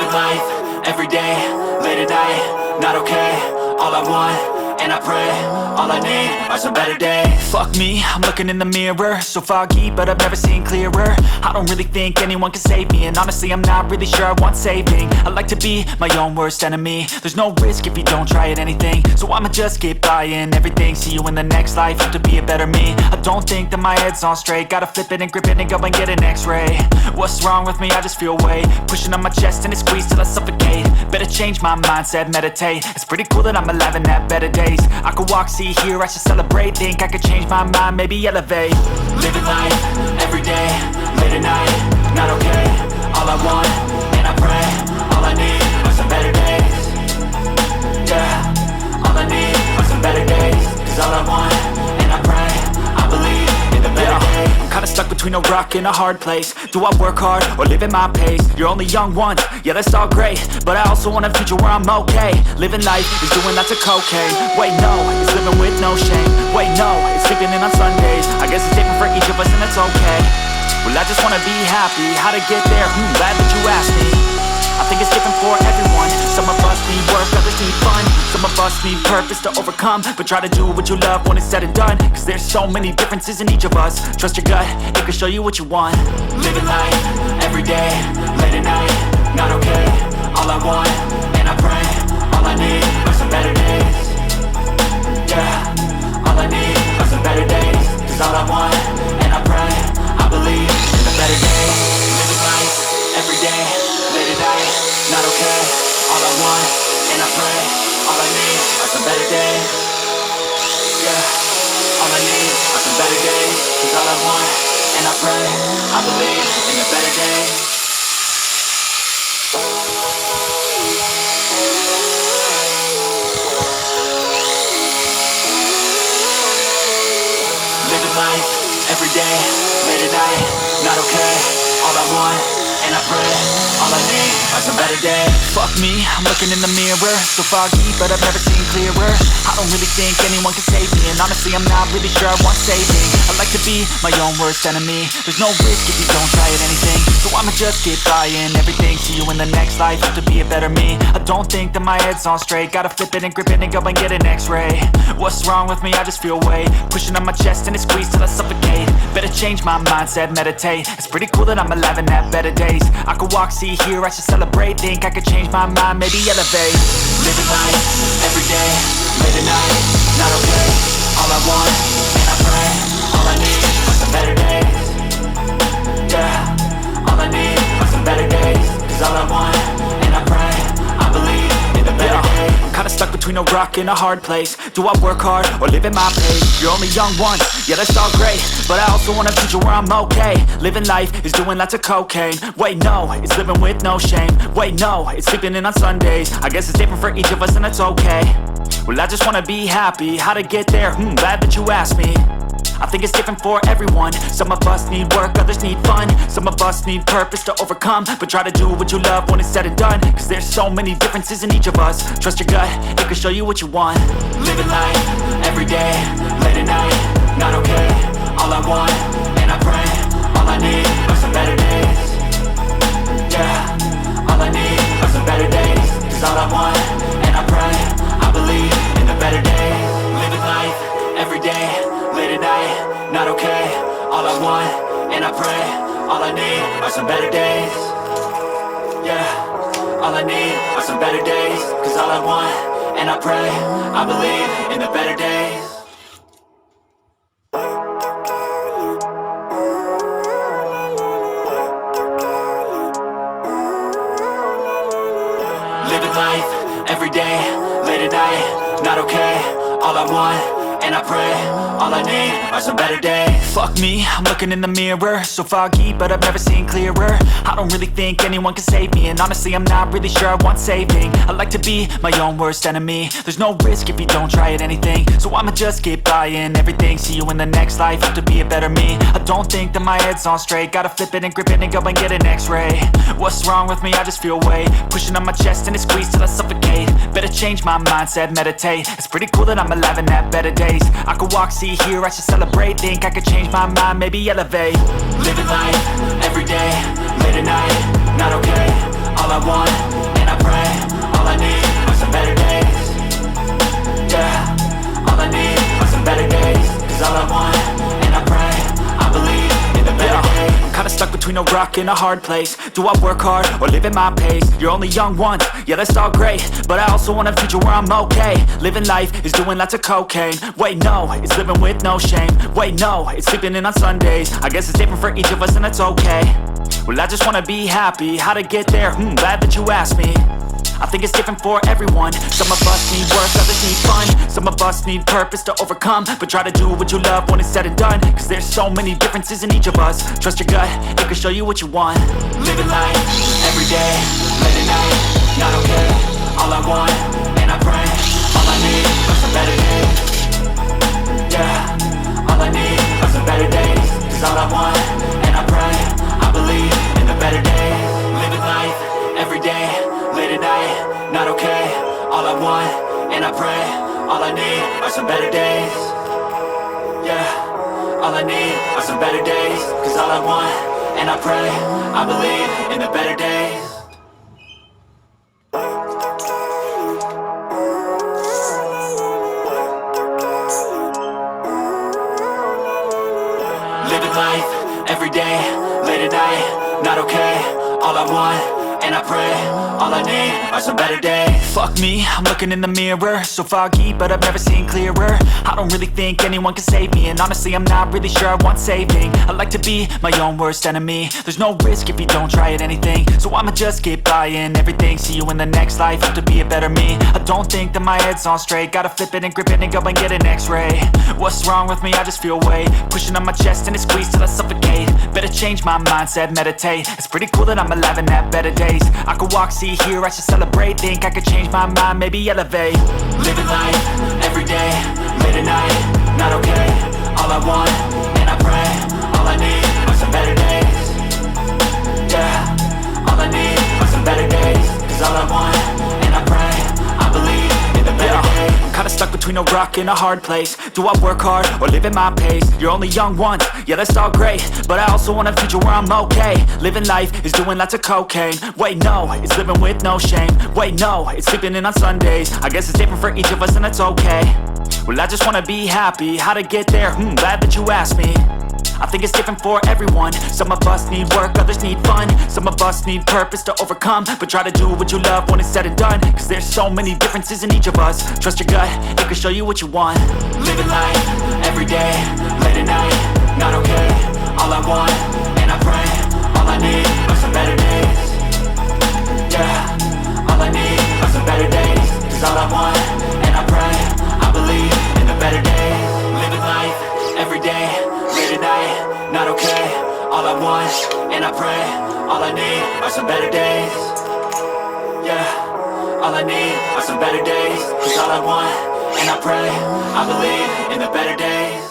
Living life, everyday, late at night, not okay. All I want, and I pray, all I need are some better days. Fuck me, I'm looking in the mirror, so foggy, but I've never seen clearer. I don't really think anyone can save me, and honestly I'm not really sure I want saving. I like to be my own worst enemy. There's no risk if you don't try at anything, so I'ma just keep buying everything. See you in the next life, have to be a better me. I don't think that my head's on straight, gotta flip it and grip it and go and get an x-ray. What's wrong with me? I just feel weight pushing on my chest and it squeezes till I suffocate. Better change my mindset, meditate. It's pretty cool that I'm alive and have better days. I could walk, see, hear, I should celebrate. Think I could change my mind, maybe elevate. Living life, everyday, late at night, not okay. All I want, and I pray, all I need are some better days. Yeah, all I need are some better days. Cause all I want, and I pray, I believe in the better days. I'm kinda stuck between a rock and a hard place. Do I work hard or live at my pace? You're only young once, yeah that's all great, but I also want a future where I'm okay. Living life is doing lots of cocaine. Wait no, it's living with no shame. Wait no, it's sleeping in on Sundays. I guess it's different for each of us and that's okay. Well I just wanna be happy, how to get there? Glad that you asked me. I think it's different for everyone. Some of us need work, others need fun. Some of us need purpose to overcome, but try to do what you love when it's said and done. Cause there's so many differences in each of us. Trust your gut, it can show you what you want. Living life, everyday, late at night, not okay. All I want, and I pray, all I need are some better days. Yeah, all I need are some better days. Cause all I want, and I pray, I believe in the better days. Living life, everyday, late at night, not okay. All I want, and I pray, all I need are some better days. Yeah, all I need are some better days. Cause all I want, and I pray, I believe in the better days. Living life, everyday, late at night, not okay. All I want, and I pray, all I need are some better days. Fuck me, I'm looking in the mirror, so foggy, but I've never seen clearer. I don't really think anyone can save me, and honestly I'm not really sure I want saving. I like to be my own worst enemy. There's no risk if you don't try at anything, so I'ma just keep buying everything. See you in the next life, have to be a better me. I don't think that my head's on straight, gotta flip it and grip it and go and get an x-ray. What's wrong with me? I just feel weight pushing on my chest and it squeezes till I suffocate. Better change my mindset, meditate. It's pretty cool that I'm alive and have better days. I could walk, see, hear, I should celebrate. Think I could change my mind, maybe elevate. Living life, everyday, late at night, not okay. All I want, and I pray, all I need are some better days. Yeah, all I need are some better days. Cause all I want, and I pray, I believe in the better days. I'm kinda stuck between a rock and a hard place. Do I work hard or live at my pace? You're only young once, yeah that's all great, but I also want a future where I'm okay. Living life is doing lots of cocaine. Wait no, it's living with no shame. Wait no, it's sleeping in on Sundays. I guess it's different for each of us and that's okay. Well I just wanna be happy, how to get there? Glad that you asked me. I think it's different for everyone. Some of us need work, others need fun. Some of us need purpose to overcome, but try to do what you love when it's said and done. Cause there's so many differences in each of us. Trust your gut, it can show you what you want. Living life, everyday, late at night, not okay. All I want, and I pray, all I need are some better days. Yeah, all I need are some better days. Cause all I want, and I pray, I believe in the better days. Living life, everyday, late at night, not okay. All I want, and I pray, all I need are some better days. Yeah, all I need are some better days. Cause all I want, and I pray, I believe in the better days. Living life, everyday, late at night, not okay. All I want, and I pray, all I need are some better days. Fuck me, I'm looking in the mirror, so foggy, but I've never seen clearer. I don't really think anyone can save me, and honestly I'm not really sure I want saving. I like to be my own worst enemy. There's no risk if you don't try at anything, so I'ma just keep buying everything. See you in the next life, have to be a better me. I don't think that my head's on straight, gotta flip it and grip it and go and get an x-ray. What's wrong with me? I just feel weight pushing on my chest and it squeezes till I suffocate. Better change my mindset, meditate. It's pretty cool that I'm alive and have better days. I could walk, see, hear, I should celebrate. Think I could change my mind, maybe elevate. Living life, everyday, late at night, not okay. All I want, pray, all I need are some better days. Yeah, all I need are some better days. Cause all I want, and I pray, I believe in the better days. I'm kinda stuck between a rock and a hard place. Do I work hard or live at my pace? You're only young once, yeah that's all great, but I also want a future where I'm okay. Living life is doing lots of cocaine. Wait no, it's living with no shame. Wait no, it's sleeping in on Sundays. I guess it's different for each of us and that's okay. Well I just wanna be happy, how to get there? Glad that you asked me. I think it's different for everyone. Some of us need work, others need fun. Some of us need purpose to overcome. But try to do what you love when it's said and done. Cause there's so many differences in each of us. Trust your gut, it can show you what you want. Living life, everyday, late at night, not okay. All I want, and I pray, all I need are some better days. Yeah, all I need are some better days. Cause all I want, and I pray, I believe in the better days. Living life, everyday, late at night, not okay. All I want, and I pray, all I need are some better days. Yeah, all I need are some better days. Cause all I want, and I pray, I believe in the better days. Living life, everyday, late at night, not okay. All I want, and I pray, all I need are some better days. Fuck me, I'm looking in the mirror, so foggy, but I've never seen clearer. I don't really think anyone can save me, and honestly I'm not really sure I want saving. I like to be my own worst enemy. There's no risk if you don't try at anything, so I'ma just get buying everything. See you in the next life, have to be a better me. I don't think that my head's on straight, gotta flip it and grip it and go and get an x-ray. What's wrong with me? I just feel weight pushing on my chest and it squeezes till I suffocate. Better change my mindset, meditate. It's pretty cool that I'm alive and have better days. I could walk, see, hear, I should celebrate. Think I could change my mind, maybe elevate. Living life, everyday, late at night, not okay. All I want, and I pray, all I need are some better days. Yeah, all I need are some better days. Cause all I want, and I pray, I believe in the better days. I'm kinda stuck between a rock and a hard place. Do I work hard or live at my pace? You're only young once, yeah that's all great, but I also want a future where I'm okay. Living life is doing lots of cocaine. Wait no, it's living with no shame. Wait no, it's sleeping in on Sundays. I guess it's different for each of us and that's okay. Well I just wanna be happy, how to get there? Glad that you asked me. I think it's different for everyone. Some of us need work, others need fun. Some of us need purpose to overcome. But try to do what you love when it's said and done. Cause there's so many differences in each of us. Trust your gut, it can show you what you want. Living life, everyday, late at night, not okay. All I want, and I pray, all I need are some better days. Yeah, all I need are some better days. Cause all I want, and I pray, I believe in the better days. Living life, everyday, late at night, not okay. All I want, and I pray, all I need are some better days. Yeah, all I need are some better days. Cause all I want, and I pray, I believe in the better days.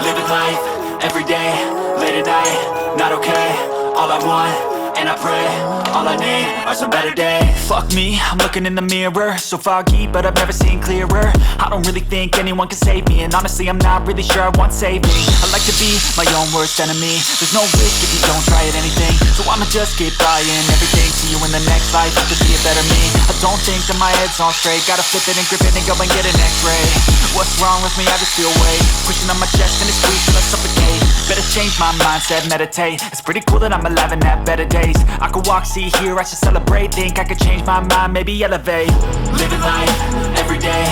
Living life, everyday, late at night, not okay. All I want, and I pray, all I need are some better days. Fuck me, I'm looking in the mirror, so foggy, but I've never seen clearer. I don't really think anyone can save me, and honestly I'm not really sure I want saving. I like to be my own worst enemy. There's no risk if you don't try at anything, so I'ma just get buying everything. See you in the next life, have to be a better me. I don't think that my head's on straight, gotta flip it and grip it and go and get an x-ray. What's wrong with me? I just feel weight pushing on my chest and it squeezes till I suffocate. Better change my mindset, meditate. It's pretty cool that I'm alive and have better days. I could walk, see, hear, I should celebrate. Think I could change my mind, maybe elevate. Living life, everyday,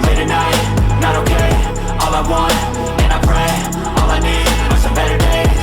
late at night, not okay. All I want, and I pray, all I need are some better days.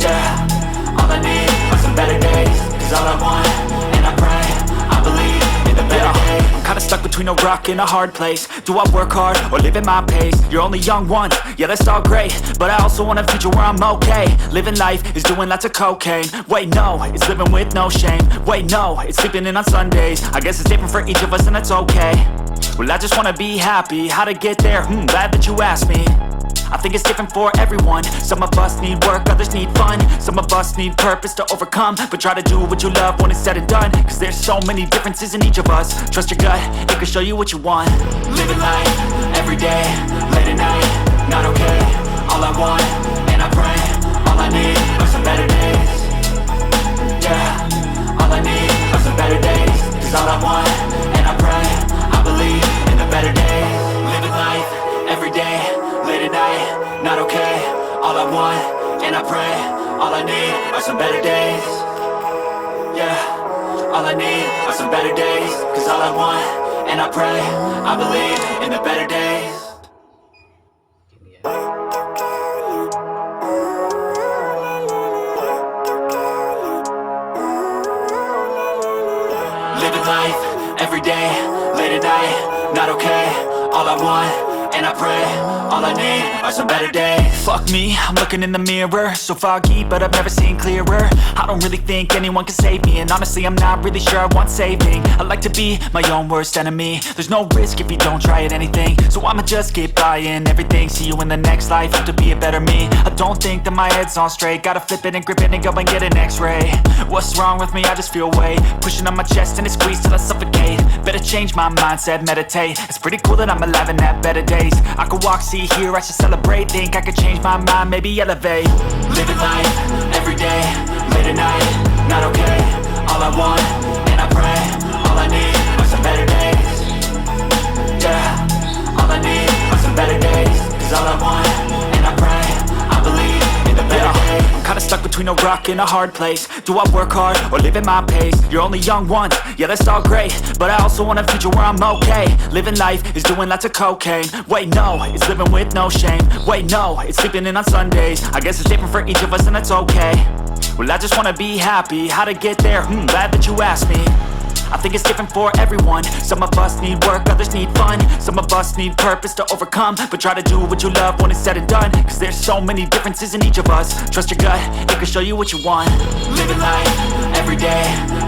Yeah, all I need are some better days. Cause all I want, and I pray, I believe in the better days. I'm kinda stuck between a rock and a hard place. Do I work hard or live at my pace? You're only young once, yeah that's all great, but I also want a future where I'm okay. Living life is doing lots of cocaine. Wait no, it's living with no shame. Wait no, it's sleeping in on Sundays. I guess it's different for each of us and that's okay. Well I just wanna be happy, how to get there? Glad that you asked me. I think it's different for everyone. Some of us need work, others need fun. Some of us need purpose to overcome. But try to do what you love when it's said and done, cause there's so many differences in each of us. Trust your gut, it can show you what you want. Living life, everyday, late at night, not okay. All I want, and I pray, all I need are some better days. Yeah, all I need are some better days. Cause all I want, and I pray, I believe in the better days. Living life, everyday, late at night, not okay. All I want, and I pray, all I need are some better days. Yeah, all I need are some better days. Cause all I want, and I pray, I believe in the better days. Living life, everyday, late at night, not okay. All I want, and I pray, all I need are some better days. Fuck me, I'm looking in the mirror, so foggy, but I've never seen clearer. I don't really think anyone can save me, and honestly I'm not really sure I want saving. I like to be my own worst enemy. There's no risk if you don't try at anything, so I'ma just keep buying everything. See you in the next life, have to be a better me. I don't think that my head's on straight, gotta flip it and grip it and go and get an x-ray. What's wrong with me? I just feel weight pushing on my chest and it squeezes till I suffocate. Better change my mindset, meditate. It's pretty cool that I'm alive and have better days. I could walk, see, hear, I should celebrate. Think I could change my mind, maybe elevate. Living life, everyday, late at night, not okay. All I want, and I pray, all I need are some better days. Yeah, all I need are some better days. Cause all I want, and I pray, I believe in the better days. I'm kinda stuck between a rock and a hard place. Do I work hard or live at my pace? You're only young once, yeah that's all great, but I also want a future where I'm okay. Living life is doing lots of cocaine. Wait no, it's living with no shame. Wait no, it's sleeping in on Sundays. I guess it's different for each of us and that's okay. Well I just wanna be happy, how to get there? Glad that you asked me. I think it's different for everyone. Some of us need work, others need fun. Some of us need purpose to overcome. But try to do what you love when it's said and done, cause there's so many differences in each of us. Trust your gut, it can show you what you want. Living life, everyday,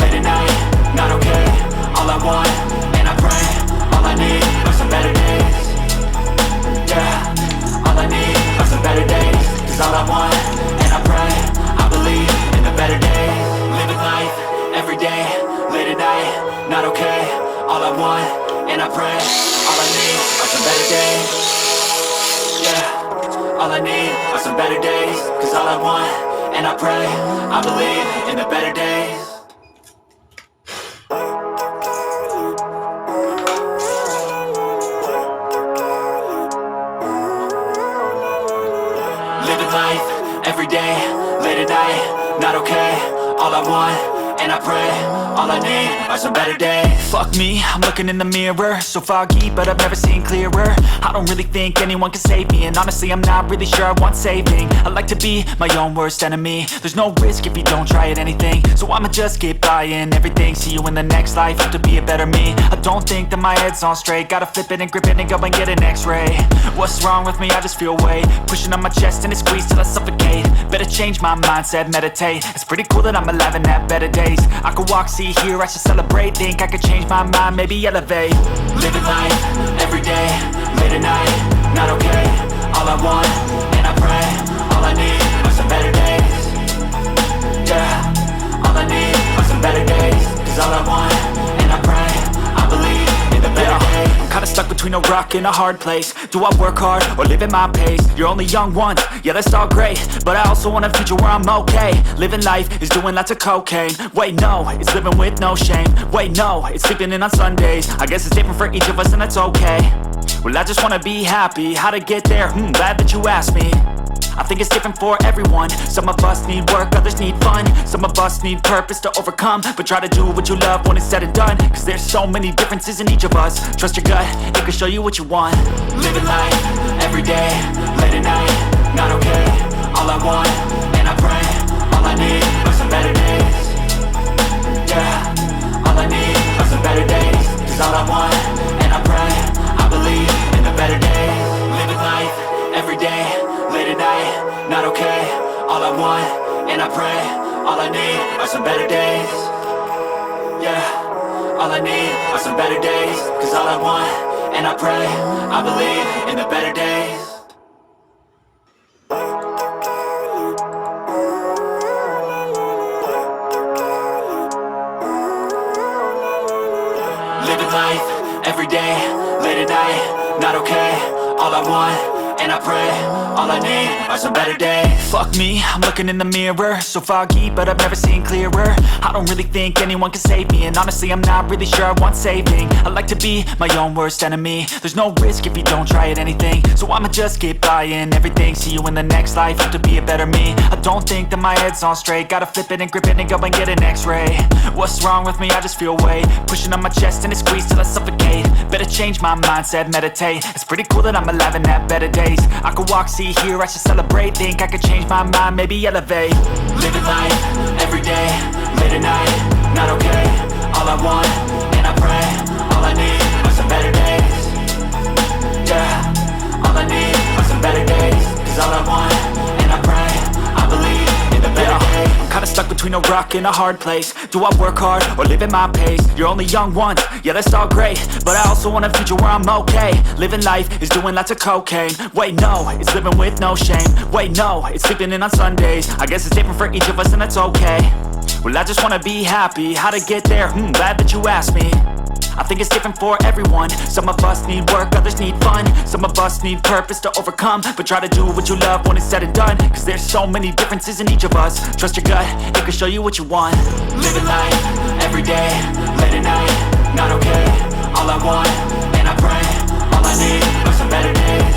late at night, not okay. All I want, and I pray, all I need are some better days. Yeah, all I need are some better days. Cause all I want, and I pray, I believe in the better days. Living life, everyday, late at night, not okay. All I want, and I pray, all I need are some better days. Yeah, all I need are some better days. Cause all I want, and I pray, I believe in the better days. Living life, everyday, late at night, not okay. All I want, and I pray, all I need are some better days. Fuck me, I'm looking in the mirror, so foggy, but I've never seen clearer. I don't really think anyone can save me, and honestly I'm not really sure I want saving. I like to be my own worst enemy. There's no risk if you don't try at anything, so I'ma just keep buying everything. See you in the next life, have to be a better me. I don't think that my head's on straight, gotta flip it and grip it and go and get an x-ray. What's wrong with me? I just feel weight pushing on my chest and it squeezes till I suffocate. Better change my mindset, meditate. It's pretty cool that I'm alive and have better days. I could walk, see, hear, I should celebrate. Think I could change my mind, maybe elevate. Living life, everyday, late at night, not okay. All I want, and I pray, all I need are some better days. Yeah, all I need are some better days. Cause all I want, and I pray, I believe in the better days. I'm kinda stuck between a rock and a hard place. Do I work hard or live at my pace? You're only young once, yeah that's all great, but I also want a future where I'm okay. Living life is doing lots of cocaine. Wait no, it's living with no shame. Wait no, it's sleeping in on Sundays. I guess it's different for each of us and that's okay. Well I just wanna be happy, how to get there? Glad that you asked me. I think it's different for everyone. Some of us need work, others need fun. Some of us need purpose to overcome. But try to do what you love when it's said and done, cause there's so many differences in each of us. Trust your gut, it can show you what you want. Living life, everyday, late at night, not okay. All I want, and I pray, all I need are some better days. Yeah, all I need are some better days. Cause all I want, and I pray, I believe in the better days. Living life, everyday, late at night, not okay. All I want, and I pray, all I need are some better days. Yeah, all I need are some better days. Cause all I want, and I pray, I believe in the better days. life, everyday, late at night, not okay. All I want, and I pray, all I need are some better days. Fuck me, I'm looking in the mirror, so foggy, but I've never seen clearer. I don't really think anyone can save me, and honestly I'm not really sure I want saving. I like to be my own worst enemy. There's no risk if you don't try at anything, so I'ma just keep buying everything. See you in the next life, have to be a better me. I don't think that my head's on straight, gotta flip it and grip it and go and get an x-ray. What's wrong with me? I just feel weight pushing on my chest and it squeezes till I suffocate. Better change my mindset, meditate. It's pretty cool that I'm alive and have better days. I could walk, see, hear, I should celebrate. Think I could change my mind, maybe elevate. Living life, everyday, late at night, not okay. All I want, and I pray, all I need are some better days. Yeah, all I need are some better days. Cause all I want, and I pray, I believe in the better days. I'm kinda stuck between a rock and a hard place. Do I work hard or live at my pace? You're only young once, yeah that's all great, but I also want a future where I'm okay. Living life is doing lots of cocaine. Wait no, it's living with no shame. Wait no, it's sleeping in on Sundays. I guess it's different for each of us and that's okay. Well I just wanna be happy, how to get there? Glad that you asked me. I think it's different for everyone. Some of us need work, others need fun. Some of us need purpose to overcome. But try to do what you love when it's said and done. Cause there's so many differences in each of us. Trust your gut, it can show you what you want. Living life, everyday, late at night, not okay. All I want, and I pray, all I need are some better days.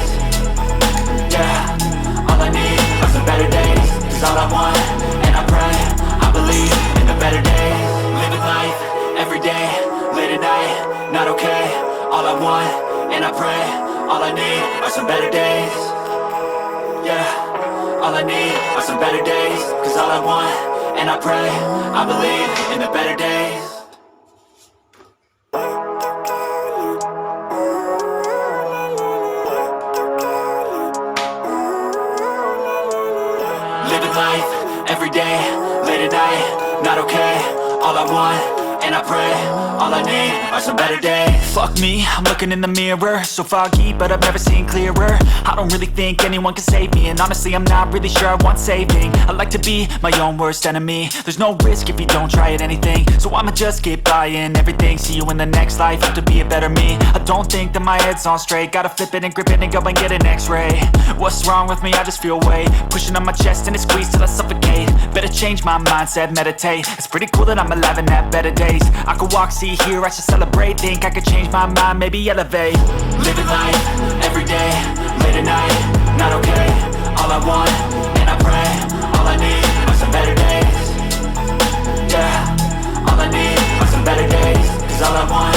Yeah, all I need are some better days. Cause all I want, and I pray, I believe in the better days. Living life, everyday, late at night, not okay. All I want, and I pray, all I need are some better days. Yeah, all I need are some better days. Cause all I want, and I pray, I believe in the better days. Living life, everyday, late at night, not okay. All I want, and I pray, all I need are some better days. Fuck me, I'm looking in the mirror, so foggy, but I've never seen clearer. I don't really think anyone can save me, and honestly I'm not really sure I want saving. I like to be my own worst enemy. There's no risk if you don't try at anything, so I'ma just keep buying everything. See you in the next life, have to be a better me. I don't think that my head's on straight, gotta flip it and grip it and go and get an x-ray. What's wrong with me? I just feel weight pushing on my chest and it squeezes till I suffocate. Better change my mindset, meditate. It's pretty cool that I'm alive and have better days. I could walk, see, hear, I should celebrate. Think I could change my mind, maybe elevate. Living life, everyday, late at night, not okay. All I want, and I pray, all I need are some better days. Yeah, all I need are some better days. Cause all I want,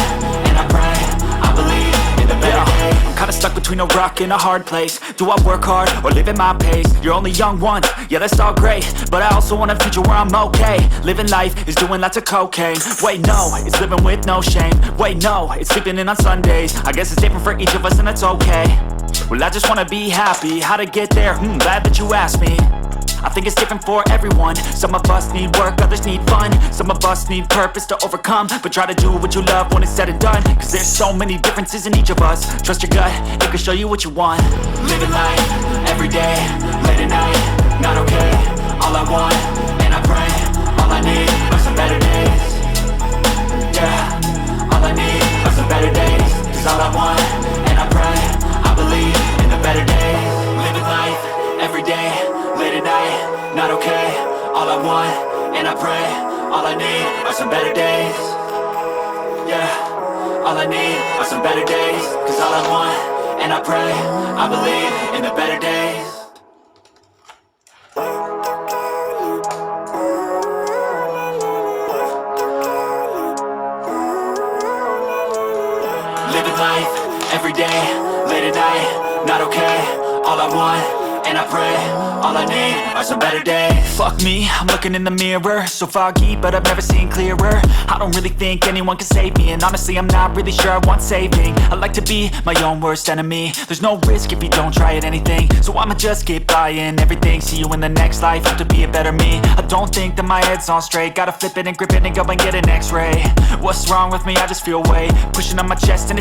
and I pray, I believe in the better days. I'm kinda stuck between a rock and a hard place. Do I work hard or live at my pace? You're only young once, yeah that's all great, but I also want a future where I'm okay. Living life is doing lots of cocaine. Wait no, it's living with no shame. Wait no, it's sleeping in on Sundays. I guess it's different for each of us and that's okay. Well I just wanna be happy, how to get there? Glad that you asked me. I think it's different for everyone. Some of us need work, others need fun. Some of us need purpose to overcome. But try to do what you love when it's said and done. Cause there's so many differences in each of us. Trust your gut, it can show you what you want. Living life, everyday, late at night, not okay. All I want, and I pray, all I need are some better days. Yeah, all I need are some better days. Cause all I want, and I pray, I believe in the better days. Living life, everyday, late at night, not okay. All I want, and I pray, all I need are some better days. Yeah, all I need are some better days. Cause all I want, and I pray, I believe in the better days. Living life, everyday, late at night, not okay. All I want, and I pray, all I need are some better days. Fuck me, I'm looking in the mirror, so foggy, but I've never seen clearer. I don't really think anyone can save me, and honestly I'm not really sure I want saving. I like to be my own worst enemy. There's no risk if you don't try at anything, so I'ma just keep buying everything. See you in the next life, have to be a better me. I don't think that my head's on straight, gotta flip it and grip it and go and get an x-ray. What's wrong with me? I just feel weight pushing on my chest and